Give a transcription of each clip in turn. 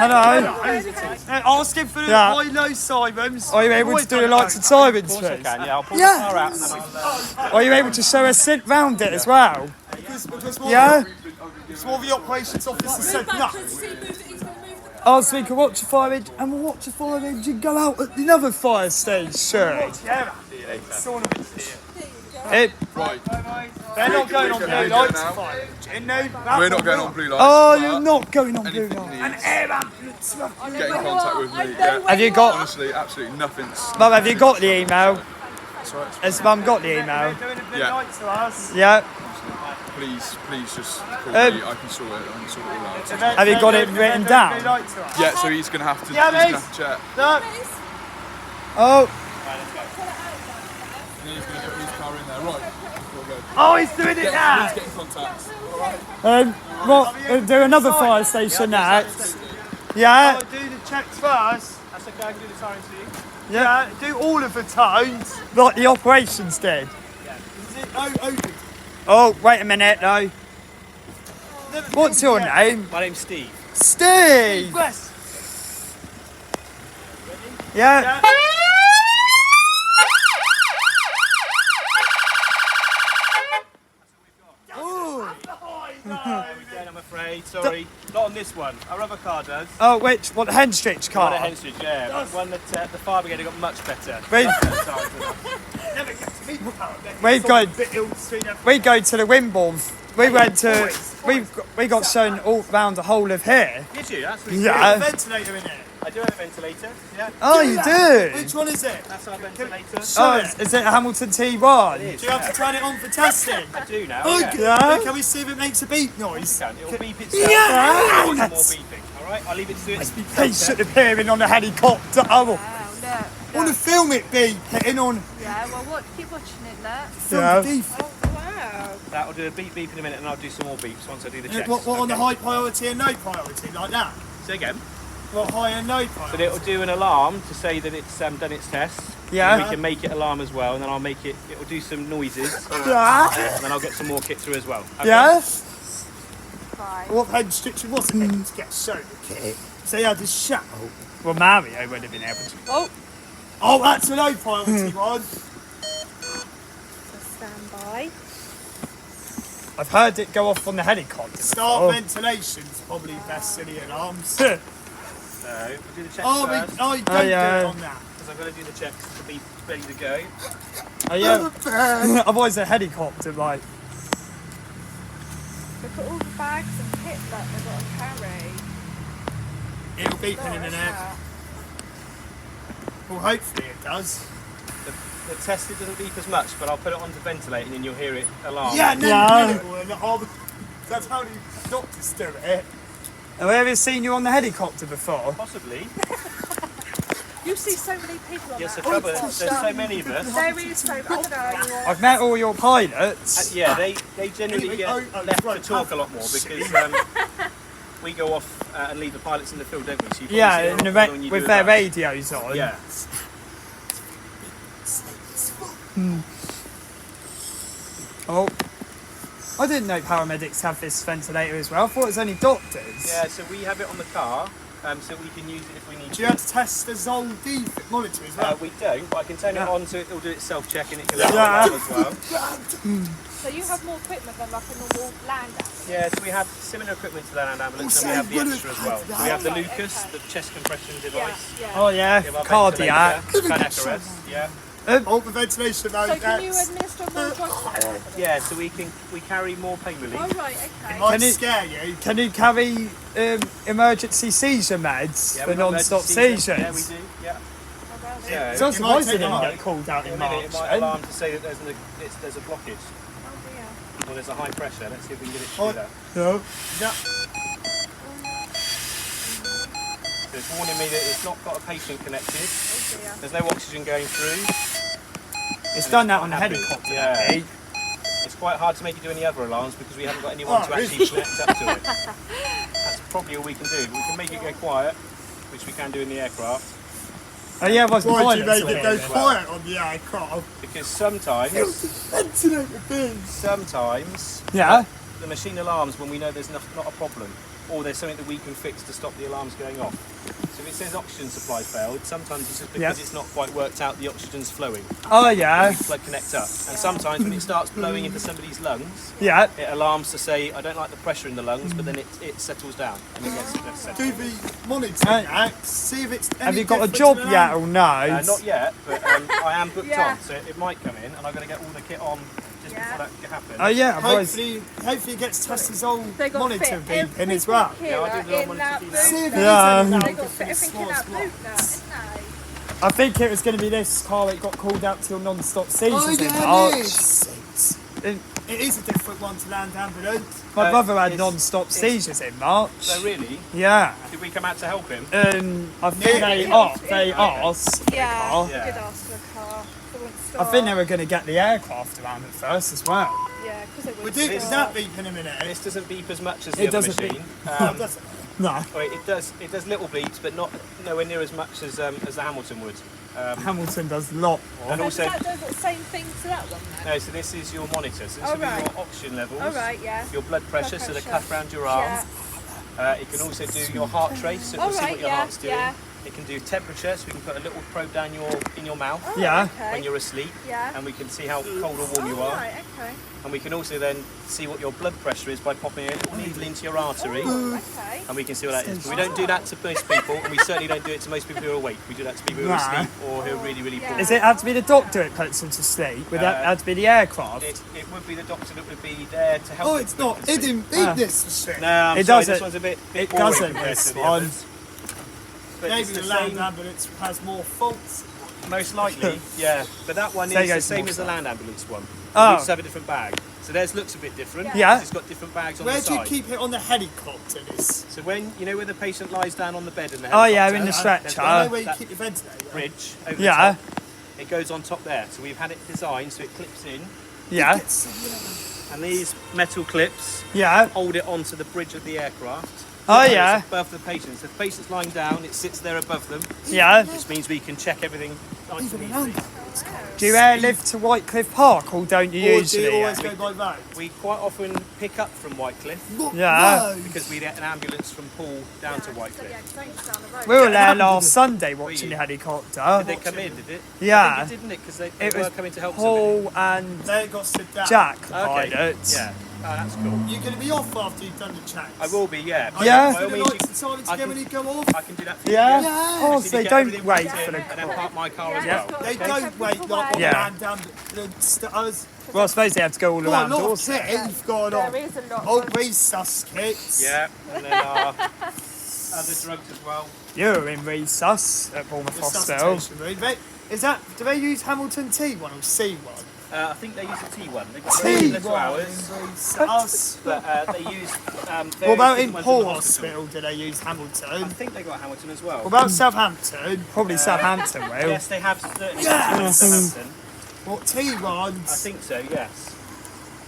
Hello. Ask him for the high low sirens. Are you able to do the lights and sirens, please? Yeah, I'll pull the car out and then I'll... Are you able to show us round it as well? Because Yeah? more the operations officer said no. Oh, so we can watch the fire engine and we'll watch the fire engine go out at another fire station. Yeah, Right. they're not going on blue lights. Fire engine, no. We're not going on blue lights. Oh, but you're not going on blue anything lights. you An need, air ambulance. get in contact with me. Yeah. Have you got... Honestly, absolutely nothing's. Mum, have you got the email? That's right. Has Mum got the email? They're doing a blue Yeah. light to us. Yeah. Please just call me. I can sort it. I can sort it all out. Have you got it written down? Yeah, so he's gonna have to. Yeah, he's gonna mate. have to check. Look. Oh, And he's gonna put his car in there. Right. We'll go. Oh, he's doing it now. Please get in contact. what? Do another fire station next. Yeah. Oh, do the checks first. That's okay, I can do the sirens for you. Yeah, do all of the tones. Like the operations did. Is it open? Oh, wait a minute though. What's your name? My name's Steve. Steve. West. Yeah. Again, I'm afraid, sorry. Not on this one. Our other car does. Oh, which? What, the Henstridge Not a car? Henstridge, yeah. But one that the fire brigade got much better. We go to the Wimborne. We went to. We got shown all round the whole of here. Did you? That's really Yeah. good. Ventilator in it. I do have a ventilator. Yeah, Oh, you do. Which one is it? that's our ventilator. Oh, is it a Hamilton T1? It is, Do you have to turn it on for testing? I do now. Oh, Yeah. Yeah. Can we see if it makes a beep noise? It'll beep itself. Yeah. More beeping. All right, I'll leave it to do it. He should appearing on a helicopter. Oh, Wow, look. I want to film it beep, hitting on. Yeah, well, keep watching it, look. Film Yeah. the beep. Oh, wow. That'll do a beep in a minute, and I'll do some more beeps once I do the checks. What on the Okay. high priority and no priority, like that? Say again. What high and no So priority? it'll do an alarm to say that it's done its test. Yeah. And we can make it alarm as well, and then I'll make it. It'll do some noises, yeah. and then I'll get some more kit through as well. Okay? Yeah. Fine. What head restriction was it to get shown the kit? So you had to shout. Well, Mario would have been able to. Oh, Oh, that's a low priority one. just stand by. I've heard it go off on the helicopter. Start before. ventilation's probably best in the alarms. So we'll do the checks Oh, first, you don't do yeah. it on that. because I'm going to do the checks to be ready to go. Oh, yeah. Otherwise, a helicopter, like. Look at all the bags and kit that they've got to carry. It'll beep in a Look minute. at that. Well, hopefully it does. The test it doesn't beep as much, but I'll put it on to ventilate, and then you'll hear it alarm. Yeah, no, Yeah. that's how the doctors do it. Have I ever seen you on the helicopter before? Possibly. You see so many people on Yes, the that. trouble is there's so many of us. There is so I don't know. I've met all your pilots. Yeah, they generally get left to right, talk a lot more because we go off and leave the pilots in the field, don't we? So you probably Yeah, see a in lot the more than you with do their us. radios on. Yeah. Oh. I didn't know paramedics have this ventilator as well. I thought it was only doctors. Yeah, so we have it on the car, so we can use it if we need Do you to. have to test the Zol defect monitor as well? We don't, but I can turn it on so it'll do its self-check and it can Yeah. as well. So you have more equipment than like a normal land ambulance. Yeah, so we have similar equipment to the land ambulance and we have the extra as well. So we have the Lucas, the chest compression device. Yeah. Oh, yeah. We have our Cardiac. ventilator, cardiac arrest, yeah. Oh, the ventilation though. So can you that's- administer more drugs? Yeah, so we carry more pain relief. Oh right, okay. might Can it- scare you. Can you carry emergency seizure meds Yeah, for we've got non-stop emergency seizures? Yeah, we do, yeah. Oh, well, So, It's not You might surprising take it it get called out in in a minute March. it might then. alarm to say that there's a blockage. oh dear. Well, there's a high pressure. Let's see if we can get it to Oh. do that. No. Yeah. So it's warning me that it's not got a patient connected. Oh dear. There's no oxygen going through. It's done that on a Happy. helicopter. Yeah. eh? It's quite hard to make it do any other alarms because we haven't got anyone to actually connect up to it. That's probably all we can do. We can make it go quiet, which we can do in the aircraft, Oh, yeah, it wasn't Why do you pilots. make it were go it? quiet on the aircraft? because sometimes Ventilator things. sometimes Yeah. the machine alarms when we know there's not a problem. or there's something that we can fix to stop the alarms going off. So if it says oxygen supply failed, sometimes it's just because it's not quite worked out the oxygen's flowing. Oh yeah. Plug connect up. And sometimes when it starts blowing into somebody's lungs, Yeah. it alarms to say, I don't like the pressure in the lungs, but then it settles down and it gets settled. Do the monitoring act, see if it's any Have you got a different job to the yet or no? Not yet, but I am booked Yeah. on, so it might come in, and I'm going to get all the kit on just before that happens. Oh yeah, otherwise- Hopefully it gets Tessa's old They got monitor fit beep in as well. everything Yeah, I did the old in that monitor boot See if now. Yeah. there's They any got fit different everything in that small boot now, spots. didn't I think it was going to be this car that got called out to your non-stop seizures Oh in yeah, March. it is. It is a different one to land ambulance. My brother had it's- non-stop seizures in March. So really, Yeah. did we come out to help him? I think Yeah. they asked. Yeah, Yeah. did ask for a car. They wouldn't I stop. think they were going to get the aircraft around at first as well. Yeah, because they We'll wouldn't do stop. that beep in a minute. This doesn't beep as much as It the other doesn't beep. machine. Does it? No. Wait, it does little bleeps, but nowhere near as much as the Hamilton would. Hamilton does a lot more. And So also, does that do the same thing to that one then? no, so this is your monitor. So this Oh, will be right. your oxygen levels, All right, yeah. your blood pressure, so the cuff around your arm. Yeah. It can also do your heart trace, so it will All see right, what your yeah, heart's doing. yeah. It can do temperature, so we can put a little probe down in your mouth Yeah. Okay. when you're asleep, Yeah. and we can see how cold or warm you Oh, are. right, okay. And we can also then see what your blood pressure is by popping a little needle into your artery, Oh, okay. and we can see what that is. But we don't do that to most people, and we certainly don't do it to most people who are awake. We do that to people who are Nah. asleep or who are really, really poor. Does it have to be the doctor that puts them to sleep? Would that have to be the aircraft? It would be the doctor that would be there to help. Oh, us it's put not. them to It sleep. didn't beep this machine. No, I'm It sorry, doesn't. this one's a bit It boring doesn't, compared this to the one. others. But Maybe it's the the land same, ambulance has more faults. most likely, yeah. But that one There is you the go, same small as the land ambulance one. Oh. We just have a different bag. So theirs looks a bit different. Yeah. It's got different bags on Where the do you side. keep it on the helicopter? This. So when where the patient lies down on the bed in the Oh, yeah, helicopter, in the there's stretcher. I know where you that keep your ventilator. bridge over Yeah. the top. It goes on top there. So we've had it designed so it clips in, Yeah. and these metal clips Yeah. hold it onto the bridge of the aircraft. Oh, So yeah. it's above the patient. So if the patient's lying down, it sits there above them, Yeah. which means we can check everything nice and Even an easily. ambulance car. Do you airlift to Whitecliff Park or don't you Or do usually? you always go by road? We quite often pick up from Whitecliff Yeah. Road. because we get an ambulance from Poole down to So, Whitecliff. yeah, 'cause I used to down the road. We were there last Sunday watching the helicopter. Did they come in, did it? Yeah. I think it didn't it? Because they It were was coming to help somebody. Paul and They got stood down. Jack, the Okay. pilots. Yeah. Oh, that's cool. You're going to be off after you've done the chase. I will be, yeah. Yeah. By all The means, lights and silence I again can- when you go off. I can do that for Yeah? you. Oh, Just so need they to get don't everything wait booked for in the and then park my car as Yeah. well. They okay? don't wait like on Yeah. the land ambulance to us. Well, I suppose they have to go all Got a around lot of Dorset. kit you've got There on. is a lot. Old resus kits. Yeah, and then our other drugs as well. You were in resus at Bournemouth Hospital. Resuscitation room. Do they use Hamilton T1 or C1? I think they use a T1. They've got T1 similar to ours, in resus. but they use. What about in various different ones Paul the Hospital? Do they use I Hamilton? think they got Hamilton as well. What about Southampton? Probably Southampton will. Yes, they have certainly Yes! Southampton. What I T1s? think so. Yes.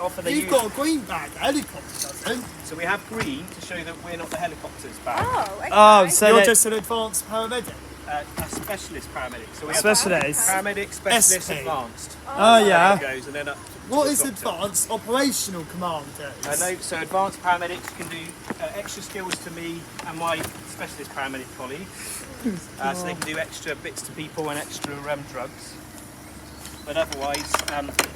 Often they You've use. got a green bag. Helicopter doesn't. So we have green to show that we're not the helicopters back. Oh, okay. Oh, so You're they- just an advanced paramedic. A specialist paramedic. So we have Specialist. paramedic, specialist, SP. advanced. Oh, yeah. There it goes, and then up to What the is doctor. advanced operational commanders? I know, so advanced paramedics can do extra skills to me and my specialist paramedic colleagues. So they can do extra bits to people and extra drugs. But otherwise,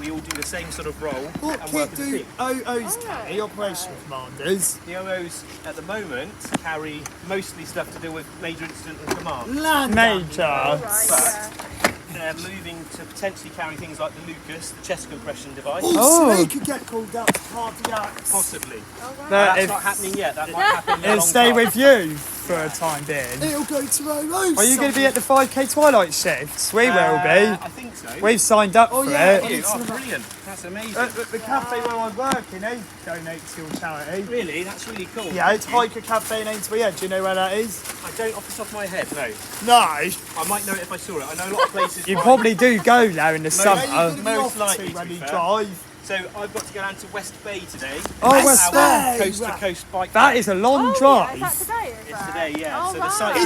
we all do the same sort of role What and work kit as a do team. OOs carry? Operational commanders. The OOs at the moment carry mostly stuff to do with major incident and command. Land Major. Right, But yeah. they're moving to potentially carry things like the Lucas, the chest compression device. Oh, Oh. so they could get called out to cardiacs. Possibly. But That's if not happening yet. That might happen in a it'll long stay time. with you for a time being. It'll go to OOs. Are you going to be at the 5K Twilight shifts? We will I be. think so. We've signed up Oh, for yeah. it. Oh, brilliant. That's amazing. the cafe where I work in, they donate to your charity. Really? That's really cool. Yeah, it's Hiker Cafe in Ainsbury. Yeah, do you know where that is? I don't off the top of my head, no. No. I might know it if I saw it. I know a lot of places. You like- probably do go there in the Where are you summer. going to be most off likely, to to when be you fair. drive? So I've got to go down to West Bay today. Oh, West West Bay. Bay. Coast to coast bike. That ride. is a long Oh, yeah, drive. is that today? Is It's that? today, yeah. Oh, So the wow. site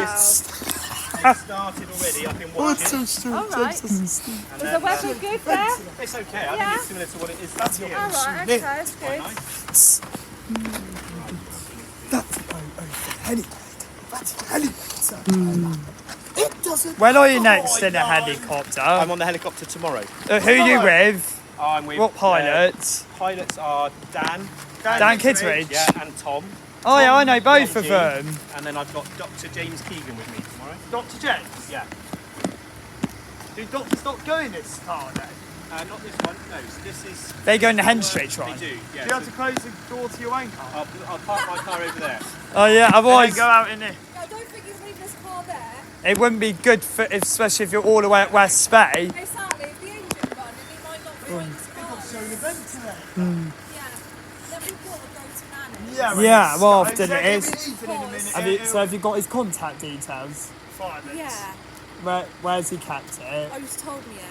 it's started already. I've been watching. All right. And Is then, the weather good there? it's okay. I Yeah. think it's similar to what it is down here. All right, okay, that's good. Nice. That's That's a helicopter. It doesn't. When are you next in a helicopter? I'm on the helicopter tomorrow. Who are you with? I'm with What pilots? pilots are Dan. Dan Kittredge? Yeah, and Tom. Oh yeah, I know both of G. them. And then I've got Dr. James Keegan with me tomorrow. Dr. James? Yeah. Do doctors not go in this car then? Not this one. No. So this is. They go in the Hen Street They one? do. Yeah. Do you have to close the door to your own car? I'll park my car over there. Oh yeah, otherwise Go out in there. I don't think you leave this car there. it wouldn't be good for, especially if you're all the way at West Bay. Exactly. If the engine running, he might not be in this car. So an event today. Yeah. Then we've got to go to Nanny. Yeah. Yeah, it's well, starting. often it is. Leaving in a minute. So have you got his contact details? Yeah. Where's he kept it? Oh, you told me it.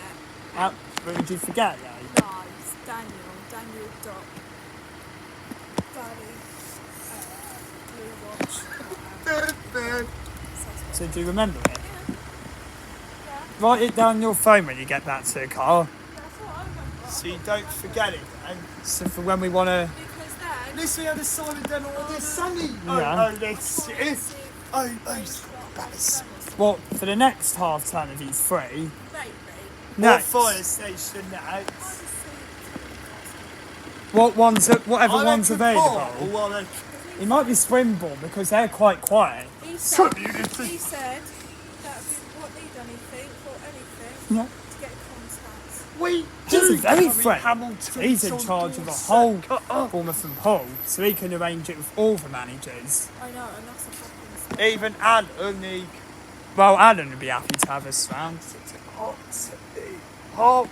But did you forget though? No, it's Daniel. Daniel dot. Danny. Blue watch. So do you remember it? Write it down on your phone when you get back to the car. That's what I remember. So you don't forget it. And So for when we want to... Because then. this we had a silent dinner on this Sunday. Yeah. Oh, this is. Oh, that's. What, for the next half term if he's free? Maybe. What Next. fire station next? Whatever I one's reckon available. Paul, well, then, It might be Wimborne because they're quite quiet. He said that we won't need anything or anything Yeah. to get contact. we He's do very carry friendly. Hamilton He's in on charge of the Dorset. whole Bournemouth and Hull, so he can arrange it with all the managers. I know, and that's a fucking spot. Even Alan, he. Well, Alan would be happy to have us round.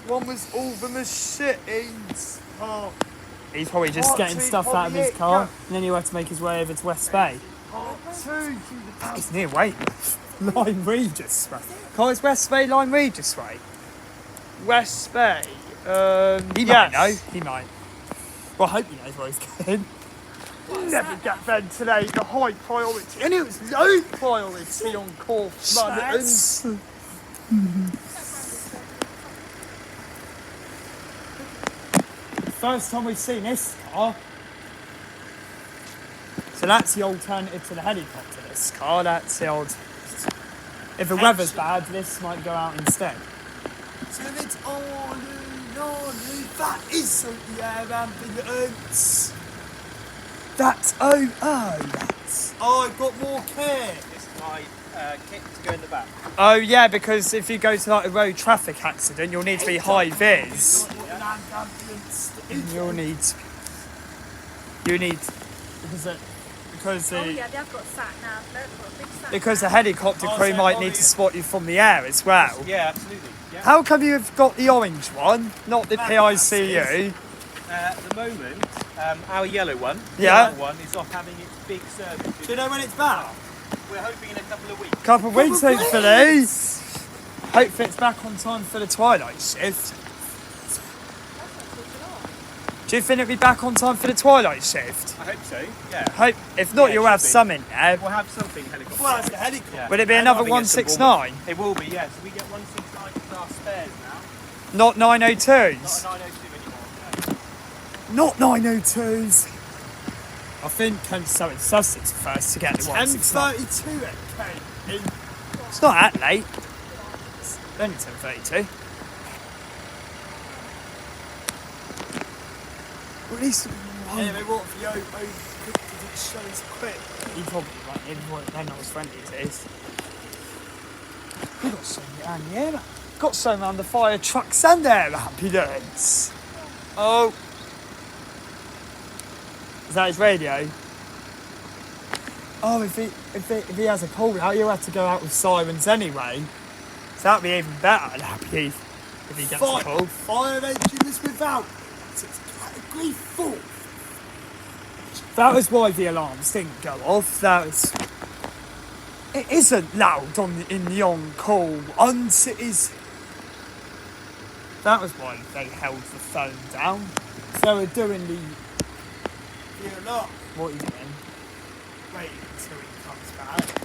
One was all the machines. Oh, He's probably just Part getting two, stuff out of his probably car, it, and then he'll have to make his way over to West Bay. part two. It's near Weymouth. Lyme Regis way. Can't it's West Bay, Lyme Regis way? West Bay. He might know. He might. Well, I hope he knows where he's going. Never get ventilate the high priority. And it was low priority on Corf Muttons. First time we've seen this car. So that's the alternative to the helicopter, this car. That's the old... If the weather's bad, this might go out instead. So it's on, that is the air ambulance. That's... that's... Oh, I've got more care. This is my kit to go in the back. Oh, yeah, because if you go to like a road traffic accident, you'll need to be high vis. Land ambulance. You'll need... Because Oh the... yeah, they've got sat nav. They've got a big sat Because the nav. helicopter crew might need to spot you from the air as well. Yeah, absolutely. Yeah. How come you've got the orange one, not the PICU? At the moment, our yellow one, Yeah. the other one is off having its big service. Do you know when it's back? We're hoping in a couple of weeks. Couple of weeks, hopefully. Hopefully it's back on time for the twilight shift. Do you think it'll be back on time for the twilight shift? I hope so. Yeah. Hope. If not, Yeah, you'll it have should be. some in there. We'll have something helicopter. Well, it's the helicopter. Yeah. Will it be And another I'll get some 169? Bournemouth. It will be, yes. We get 169 as our spares now. Not Not 902s? a 902 anymore. No. Not 902s. I think Kent's selling Sussex first to get the 169. 10:32 it came in. It's not that late. It's only 10:32. Well, at least Anyway, what for you? Oh, quick, because it shows quick. he probably won't. They're not as friendly as it is. We got some around here. Got some around the fire trucks and their ambulance. Oh. Is that his radio? Oh, if he has a call out, you'll have to go out with sirens anyway. So that'd be even better, that'd be, if he gets a call. Fire engine was without. It's category 4. That was why the alarms didn't go off. It isn't loud in the on-call ones. It is. That was why they held the phone down. So we're doing the. You're not What are you doing? waiting until he comes back.